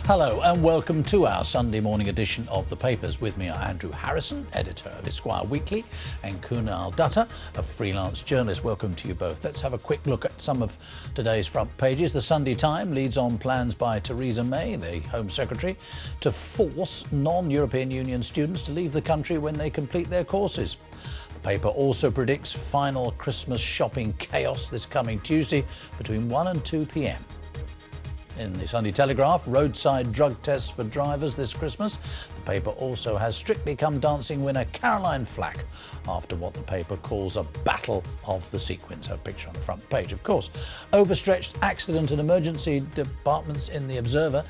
Hello and welcome to our Sunday morning edition of The Papers. With me are Andrew Harrison, editor of Esquire Weekly, and Kunal Dutta, a freelance journalist. Welcome to you both. Let's have a quick look at some of today's front pages. The Sunday Times leads on plans by Theresa May, the Home Secretary, to force non-European Union students to leave the country when they complete their courses. The paper also predicts final Christmas shopping chaos this coming Tuesday between 1 and 2 p.m. In the Sunday Telegraph, roadside drug tests for drivers this Christmas. The paper also has Strictly Come Dancing winner Caroline Flack after what the paper calls a battle of the sequins. Her picture on the front page, of course. Overstretched accident and emergency departments in the Observer,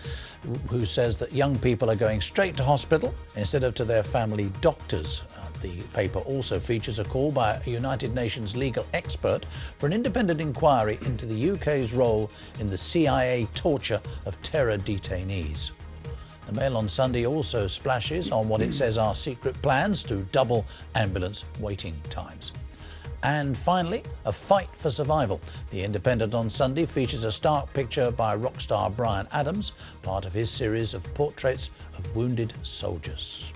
who says that young people are going straight to hospital instead of to their family doctors. The paper also features a call by a United Nations legal expert for an independent inquiry into the UK's role in the CIA torture of terror detainees. The Mail on Sunday also splashes on what it says are secret plans to double ambulance waiting times. And finally, a fight for survival. The Independent on Sunday features a stark picture by rock star Bryan Adams, part of his series of portraits of wounded soldiers.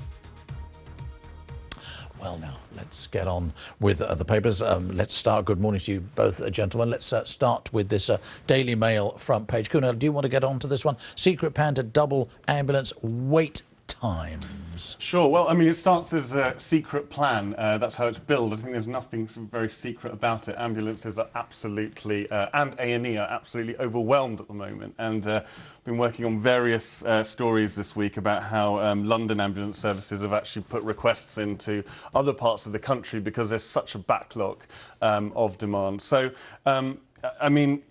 Well, now, let's get on with the papers. Let's start. Good morning to you both, gentlemen. Let's start with this Daily Mail front page. Kunal, do you want to get on to this one? Secret plan to double ambulance wait times. Sure. Well, I mean, it starts as a secret plan. That's how it's billed. I think there's nothing very secret about it. Ambulances are absolutely, and A&E are absolutely overwhelmed at the moment. And been working on various stories this week about how London ambulance services have actually put requests into other parts of the country because there's such a backlog of demand. So, I mean,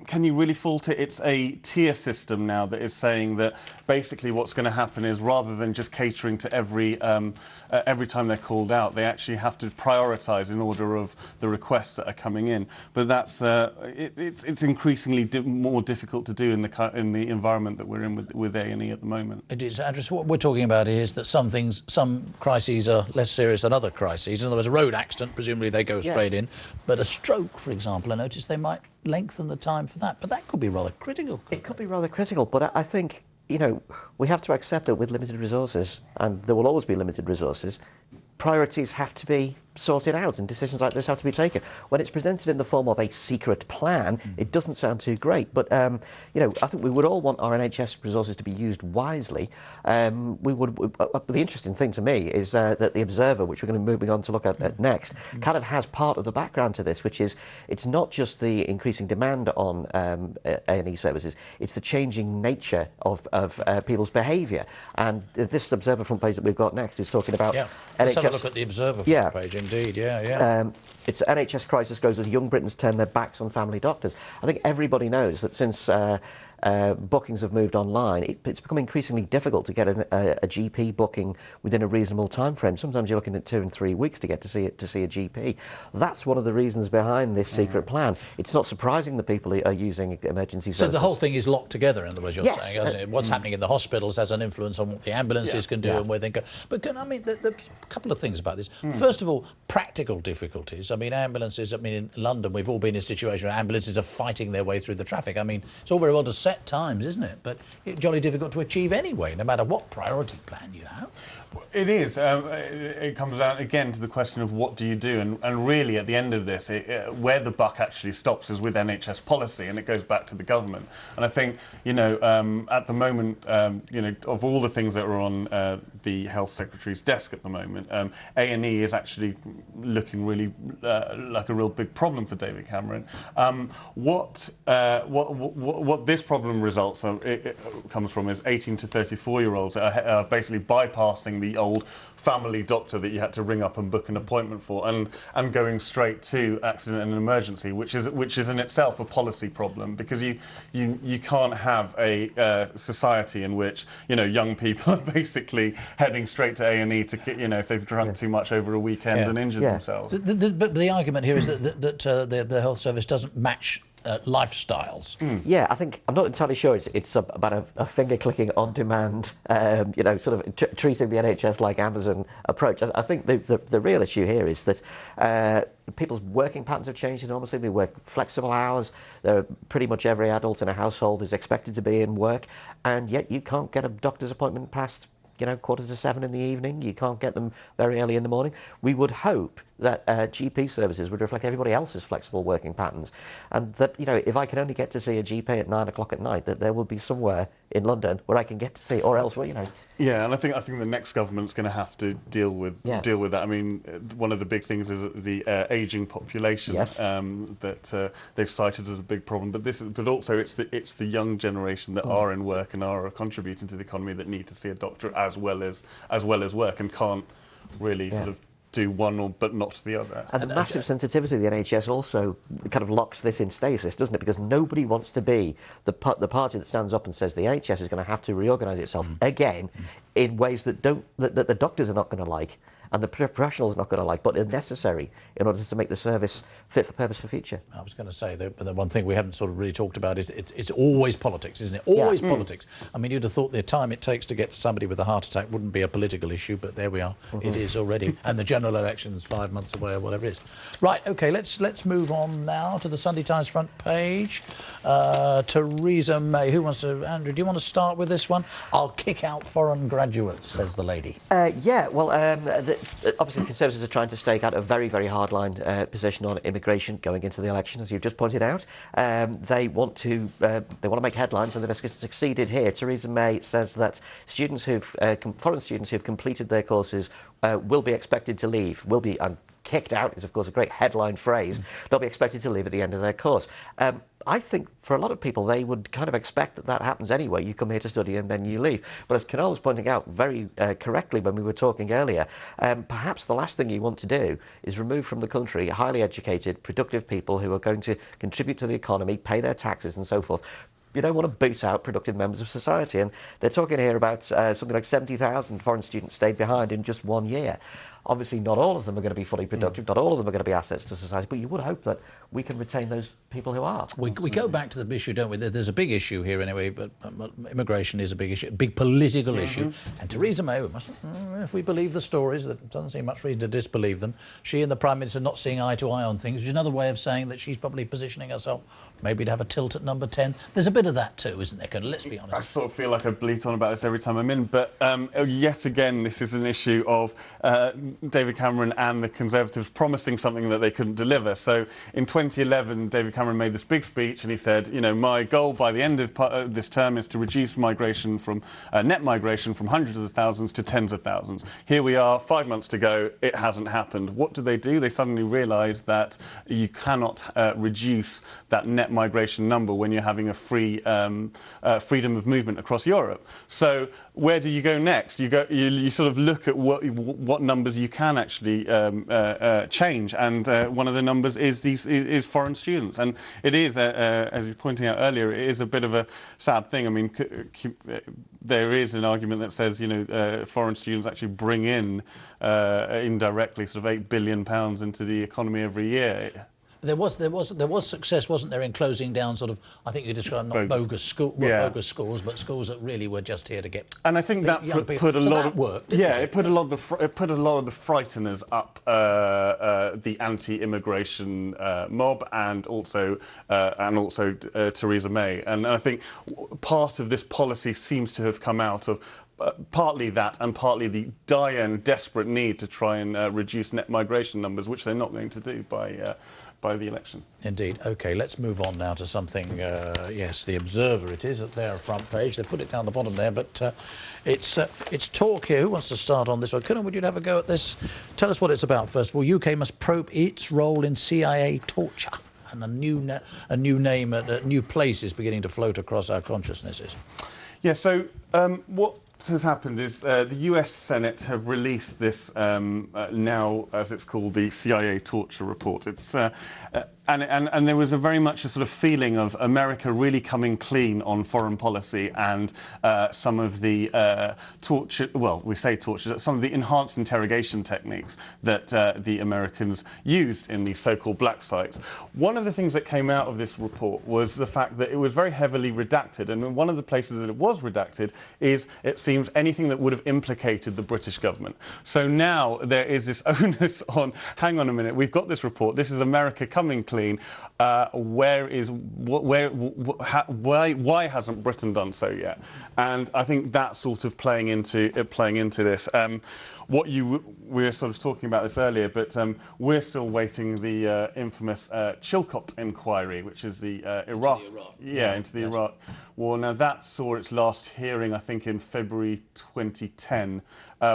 can you really fault it? It's a tier system now that is saying that basically what's going to happen is rather than just catering to every time they're called out, they actually have to prioritise in order of the requests that are coming in. But that's it's increasingly more difficult to do in the environment that we're in with A&E at the moment. It is, Andrew. So what we're talking about is that some crises are less serious than other crises. In other words, a road accident, presumably they go straight in, but a stroke, for example, I noticed they might lengthen the time for that, but that could be rather critical. It could be rather critical, but I think, you know, we have to accept that with limited resources, and there will always be limited resources, priorities have to be sorted out and decisions like this have to be taken. When it's presented in the form of a secret plan, it doesn't sound too great, but you know, I think we would all want our NHS resources to be used wisely. The interesting thing to me is that the Observer, which we're going to be moving on to look at next, kind of has part of the background to this, which is it's not just the increasing demand on A&E services, it's the changing nature of people's behaviour. And this Observer front page that we've got next is talking about NHS. Let's have a look at the Observer front page. Indeed, it's NHS crisis grows as young Britons turn their backs on family doctors. I think everybody knows that since bookings have moved online, it's become increasingly difficult to get a GP booking within a reasonable time frame. Sometimes you're looking at 2 and 3 weeks to get to see a GP. That's one of the reasons behind this secret plan. It's not surprising that people are using emergency services. So the whole thing is locked together, in other words, you're saying, isn't it? What's happening in the hospitals has an influence on what the ambulances can do and where they go. But I mean, there's a couple of things about this. First of all, practical difficulties. I mean, ambulances, in London, we've all been in a situation where ambulances are fighting their way through the traffic. I mean, it's all very well to set times, isn't it? But it's jolly difficult to achieve anyway, no matter what priority plan you have. It is. It comes down again to the question of what do you do, and really at the end of this, where the buck actually stops is with NHS policy, and it goes back to the government. And I think, you know, at the moment, you know, of all the things that are on the Health Secretary's desk at the moment, A&E is actually looking really like a real big problem for David Cameron. What this problem results comes from is 18 to 34-year-olds are basically bypassing the old family doctor that you had to ring up and book an appointment for, and going straight to accident and emergency, which is in itself a policy problem, because you can't have a society in which, you know, young people are basically heading straight to A&E to, you know, if they've drunk too much over a weekend and injured themselves. But the argument here is that the health service doesn't match lifestyles. Yeah, I think I'm not entirely sure it's about a finger clicking on demand, sort of treating the NHS like Amazon approach. I think the real issue here is that people's working patterns have changed enormously. We work flexible hours. Pretty much every adult in a household is expected to be in work, and yet you can't get a doctor's appointment past 6:45 in the evening. You can't get them very early in the morning. We would hope that GP services would reflect everybody else's flexible working patterns, and that if I can only get to see a GP at 9 o'clock at night, that there will be somewhere in London where I can get to see, or elsewhere. Yeah, and I think the next government's going to have to deal with that. I mean, one of the big things is the ageing population. Yes. That they've cited as a big problem. But also it's the young generation that are in work and are contributing to the economy that need to see a doctor as well as work, and can't really sort of do one but not the other. And the massive sensitivity of the NHS also kind of locks this in stasis, doesn't it? Because nobody wants to be the party that stands up and says the NHS is going to have to reorganise itself again in ways that the doctors are not going to like, and the professionals are not going to like, but are necessary in order to make the service fit for purpose for future. I was going to say that the one thing we haven't sort of really talked about is it's always politics, isn't it? Always politics. I mean, you'd have thought the time it takes to get somebody with a heart attack wouldn't be a political issue, but there we are. It is already. And the general election's 5 months away or whatever it is. Right, OK, let's move on now to the Sunday Times front page. Theresa May. Who wants to... Andrew, do you want to start with this one? I'll kick out foreign graduates, says the lady. Obviously, the Conservatives are trying to stake out a very, very hard-line position on immigration going into the election, as you've just pointed out. They want to make headlines, and they've succeeded here. Theresa May says that foreign students who've completed their courses will be expected to leave. Kicked out is, of course, a great headline phrase. They'll be expected to leave at the end of their course. I think for a lot of people, they would kind of expect that happens anyway. You come here to study and then you leave. But as Kunal was pointing out very correctly when we were talking earlier, perhaps the last thing you want to do is remove from the country highly educated, productive people who are going to contribute to the economy, pay their taxes and so forth. You don't want to boot out productive members of society. And they're talking here about something like 70,000 foreign students stayed behind in just 1 year. Obviously, not all of them are going to be fully productive, not all of them are going to be assets to society, but you would hope that we can retain those people who are. We go back to the issue, don't we? There's a big issue here anyway, but immigration is a big issue, a big political issue. And Theresa May, if we believe the stories, there doesn't seem much reason to disbelieve them. She and the Prime Minister not seeing eye to eye on things, which is another way of saying that she's probably positioning herself maybe to have a tilt at number 10. There's a bit of that too, isn't there? Let's be honest. I sort of feel like I bleat on about this every time I'm in, but yet again, this is an issue of David Cameron and the Conservatives promising something that they couldn't deliver. So in 2011, David Cameron made this big speech and he said, my goal by the end of this term is to reduce migration from net migration from hundreds of thousands to tens of thousands. Here we are, 5 months to go, it hasn't happened. What do? They suddenly realised that you cannot reduce that net migration number when you're having a freedom of movement across Europe. So where do you go next? You sort of look at what numbers you can actually change, and one of the numbers is foreign students, and it is, as you're pointing out earlier, it is a bit of a sad thing. I mean, there is an argument that says foreign students actually bring in indirectly sort of £8 billion into the economy every year. There was success, wasn't there, in closing down sort of, I think you described not bogus schools, but schools that really were just here to get. And I think that put a lot of work. It put a lot of the frighteners up the anti-immigration mob, and also Theresa May. And I think part of this policy seems to have come out of partly that, and partly the dire and desperate need to try and reduce net migration numbers, which they're not going to do by the election. Indeed. OK, let's move on now to something, yes, The Observer it is, at their front page. They put it down the bottom there, but it's talk here. Who wants to start on this one? Kunal, would you have a go at this? Tell us what it's about, first of all. UK must probe its role in CIA torture. And a new name, a new place is beginning to float across our consciousnesses. Yeah, so what has happened is the US Senate have released this now, as it's called, the CIA torture report. It's and there was a very much a sort of feeling of America really coming clean on foreign policy and some of the torture, well, we say torture, some of the enhanced interrogation techniques that the Americans used in these so-called black sites. One of the things that came out of this report was the fact that it was very heavily redacted, and one of the places that it was redacted is, it seems, anything that would have implicated the British government. So now there is this onus on, hang on a minute, we've got this report, this is America coming clean. Why hasn't Britain done so yet? And I think that's sort of playing into this. We were sort of talking about this earlier, but we're still waiting the infamous Chilcot inquiry, which is the Iraq. Into the Iraq war. Now that saw its last hearing, I think, in February 2010.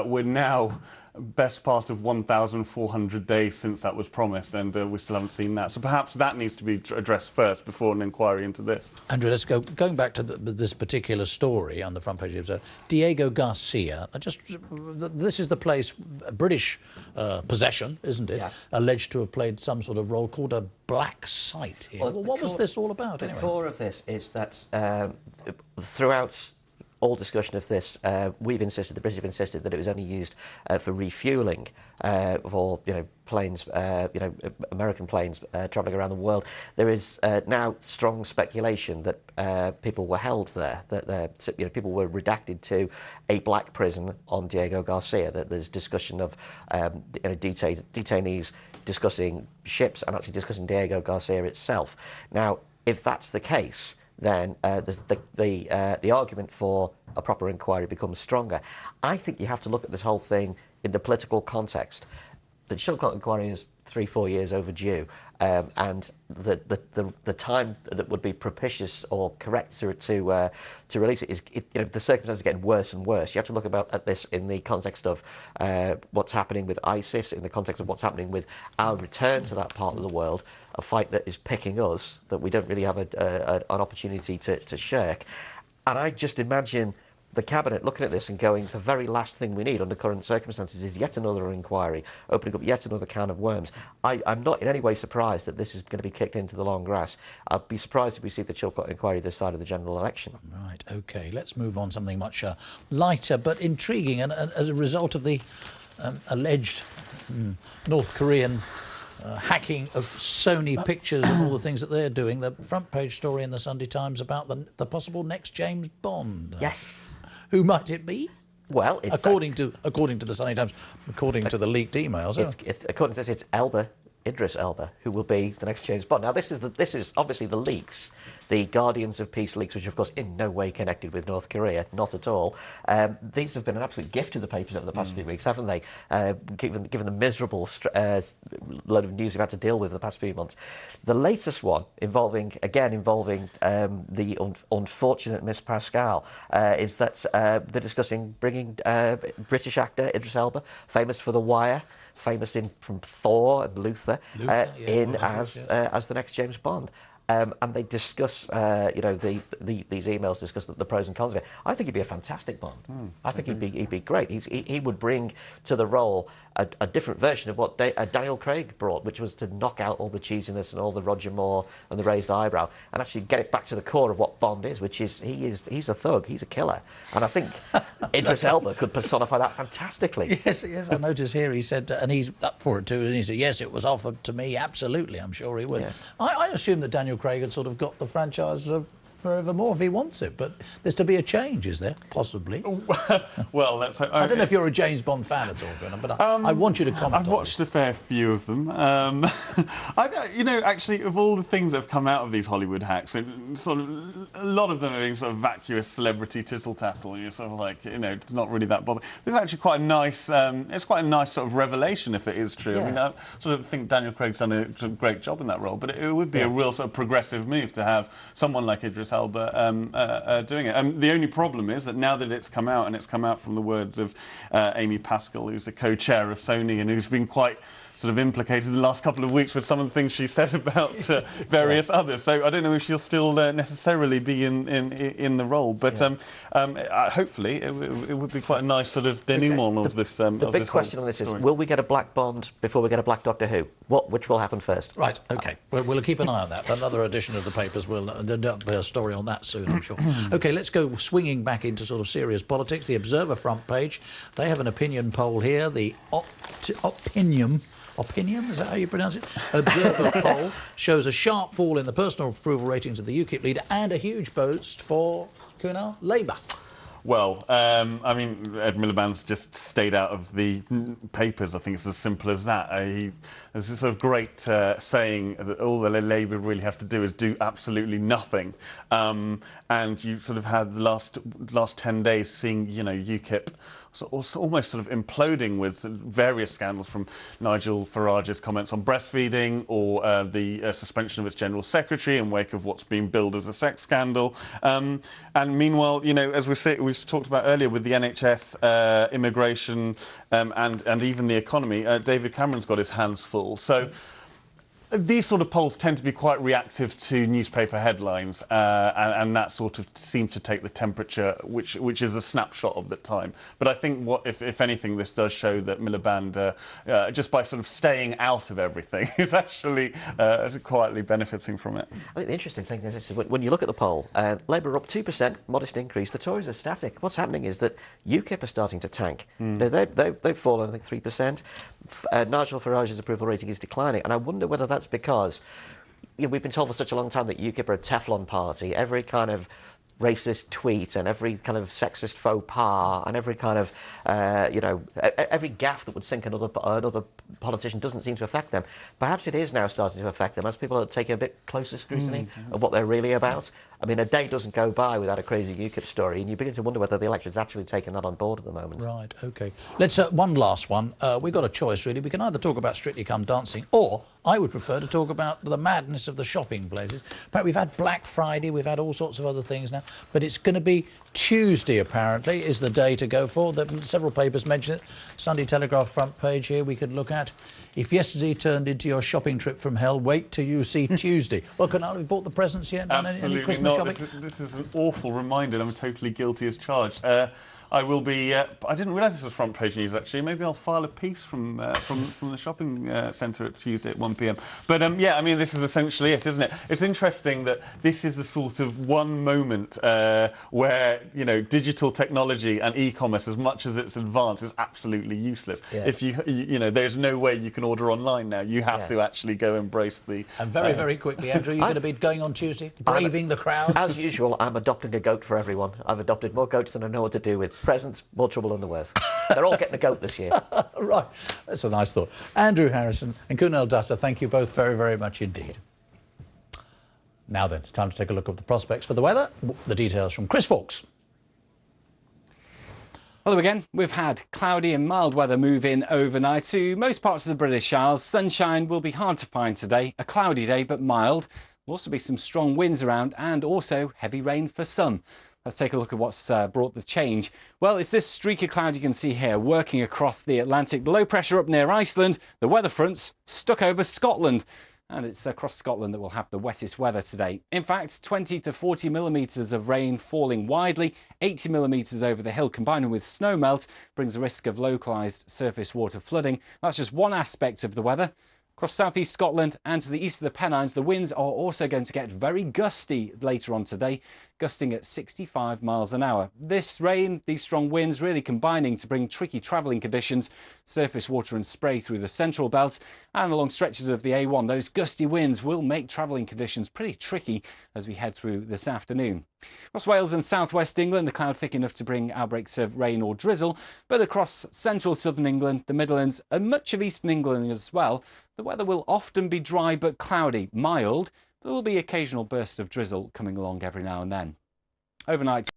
We're now best part of 1,400 days since that was promised, and we still haven't seen that. So perhaps that needs to be addressed first before an inquiry into this. Andrew, let's going back to this particular story on the front page of the episode. Diego Garcia. This is the place, British possession, isn't it? Yeah. Alleged to have played some sort of role called a black site here. Well, what was this all about? The core of this is that throughout all discussion of this, the British have insisted that it was only used for refuelling for planes, American planes travelling around the world. There is now strong speculation that people were held there, that people were redacted to a black prison on Diego Garcia. That there's discussion of detainees discussing ships and actually discussing Diego Garcia itself. Now, if that's the case, then the argument for a proper inquiry becomes stronger. I think you have to look at this whole thing in the political context. The Chilcot inquiry is 3-4 years overdue, and the time that would be propitious or correct to release it is, the circumstances are getting worse and worse. You have to look at this in the context of what's happening with ISIS, in the context of what's happening with our return to that part of the world, a fight that is picking us, that we don't really have an opportunity to shirk. And I just imagine the Cabinet looking at this and going, the very last thing we need under current circumstances is yet another inquiry, opening up yet another can of worms. I'm not in any way surprised that this is going to be kicked into the long grass. I'd be surprised if we see the Chilcot inquiry this side of the general election. Right, OK. Let's move on to something much lighter but intriguing. And as a result of the alleged North Korean hacking of Sony Pictures and all the things that they're doing, the front page story in the Sunday Times about the possible next James Bond. Yes. Who might it be? Well, it's according to the Sunday Times, according to the leaked emails. According to this, it's Idris Elba, who will be the next James Bond. Now, this is obviously the leaks, the Guardians of Peace leaks, which are, of course, in no way connected with North Korea, not at all. These have been an absolute gift to the papers over the past few weeks, haven't they? Given the miserable load of news we've had to deal with the past few months. The latest one, involving the unfortunate Miss Pascal, is that they're discussing bringing British actor Idris Elba, famous for The Wire, famous from Thor and Luther, as the next James Bond. And they discuss, these emails discuss the pros and cons of it. I think he'd be a fantastic Bond. I think he'd be great. He would bring to the role a different version of what Daniel Craig brought, which was to knock out all the cheesiness and all the Roger Moore and the raised eyebrow, and actually get it back to the core of what Bond is, which is he's a thug, he's a killer, and I think Idris Elba could personify that fantastically. Yes. I noticed here he said, and he's up for it too, and he said, yes, it was offered to me, absolutely, I'm sure he would. Yeah. I assume that Daniel Craig had sort of got the franchise forevermore if he wants it, but there's to be a change, is there? Possibly. Well, let's hope. I don't know if you're a James Bond fan at all, Kunal, but I want you to comment. I've watched a fair few of them. Actually, of all the things that have come out of these Hollywood hacks, sort of a lot of them are being sort of vacuous celebrity tittle tattle. You're sort of like, it's not really that bothersome. This is actually quite a nice. It's quite a nice sort of revelation if it is true. Yeah. I mean, I sort of think Daniel Craig's done a great job in that role, but it would be a real sort of progressive move to have someone like Idris Idris Elba doing it. The only problem is that now that it's come out, and it's come out from the words of Amy Pascal, who's the co-chair of Sony and who's been quite sort of implicated in the last couple of weeks with some of the things she said about various others. So I don't know if she'll still necessarily be in the role, but hopefully it would be quite a nice sort of denouement of this. The big question on this is: will we get a black Bond before we get a black Doctor Who? Which will happen first? Right. Okay. We'll keep an eye on that. Another edition of the papers will be a story on that soon, I'm sure. Okay. Let's go swinging back into sort of serious politics. The Observer front page. They have an opinion poll here. The Opinion, is that how you pronounce it? Observer poll shows a sharp fall in the personal approval ratings of the UKIP leader and a huge boost for Kunal, Labour. Well, I mean, Ed Miliband's just stayed out of the papers. I think it's as simple as that. There's this sort of great saying that all the Labour really have to do is do absolutely nothing. And you sort of had the last 10 days seeing, UKIP almost sort of imploding with various scandals, from Nigel Farage's comments on breastfeeding or the suspension of its general secretary in wake of what's been billed as a sex scandal. And meanwhile, as we talked about earlier with the NHS, immigration, and even the economy, David Cameron's got his hands full. So these sort of polls tend to be quite reactive to newspaper headlines, and that sort of seems to take the temperature, which is a snapshot of the time. But I think, if anything, this does show that Miliband, just by sort of staying out of everything, is actually quietly benefiting from it. I think the interesting thing is when you look at the poll, Labour are up 2%, modest increase. The Tories are static. What's happening is that UKIP are starting to tank. They've fallen, I think, 3%. Nigel Farage's approval rating is declining, and I wonder whether that's because we've been told for such a long time that UKIP are a Teflon party. Every kind of racist tweet and every kind of sexist faux pas and every kind of, every gaffe that would sink another politician doesn't seem to affect them. Perhaps it is now starting to affect them as people are taking a bit closer scrutiny of what they're really about. I mean, a day doesn't go by without a crazy UKIP story, and you begin to wonder whether the electorate's actually taking that on board at the moment. Right, OK. Let's, one last one. We've got a choice, really. We can either talk about Strictly Come Dancing, or I would prefer to talk about the madness of the shopping places. But we've had Black Friday, we've had all sorts of other things now, but it's going to be Tuesday, apparently, is the day to go for. Several papers mention it. Sunday Telegraph front page here we could look at. If yesterday turned into your shopping trip from hell, wait till you see Tuesday. Well, Kunal, have you bought the presents yet? Done any Christmas shopping? This is an awful reminder, and I'm totally guilty as charged. I will be. I didn't realise this was front page news, actually. Maybe I'll file a piece from the shopping centre at Tuesday at 1 p.m. But yeah, I mean, this is essentially it, isn't it? It's interesting that this is the sort of one moment where digital technology and e-commerce, as much as it's advanced, is absolutely useless. Yeah. If there's no way you can order online now. You have to actually go embrace the. And very quickly, Andrew, you're going to be going on Tuesday, braving the crowds. As usual, I'm adopting a goat for everyone. I've adopted more goats than I know what to do with. Presents, more trouble than the worst. They're all getting a goat this year. Right. That's a nice thought. Andrew Harrison and Kunal Dutta, thank you both very, very much indeed. Now then, it's time to take a look at the prospects for the weather. The details from Chris Fawkes. Hello again. We've had cloudy and mild weather move in overnight to most parts of the British Isles. Sunshine will be hard to find today. A cloudy day, but mild. There'll also be some strong winds around and also heavy rain for some. Let's take a look at what's brought the change. Well, it's this streak of cloud you can see here working across the Atlantic. The low pressure up near Iceland, the weather fronts stuck over Scotland. And it's across Scotland that we'll have the wettest weather today. In fact, 20 to 40 millimetres of rain falling widely, 80 millimetres over the hill, combining with snow melt, brings a risk of localised surface water flooding. That's just one aspect of the weather. Across southeast Scotland and to the east of the Pennines, the winds are also going to get very gusty later on today, gusting at 65 miles an hour. This rain, these strong winds really combining to bring tricky travelling conditions, surface water and spray through the central belt and along stretches of the A1. Those gusty winds will make travelling conditions pretty tricky as we head through this afternoon. Across Wales and southwest England, the cloud thick enough to bring outbreaks of rain or drizzle, but across central southern England, the Midlands and much of eastern England as well, the weather will often be dry but cloudy, mild. There will be occasional bursts of drizzle coming along every now and then. Overnight.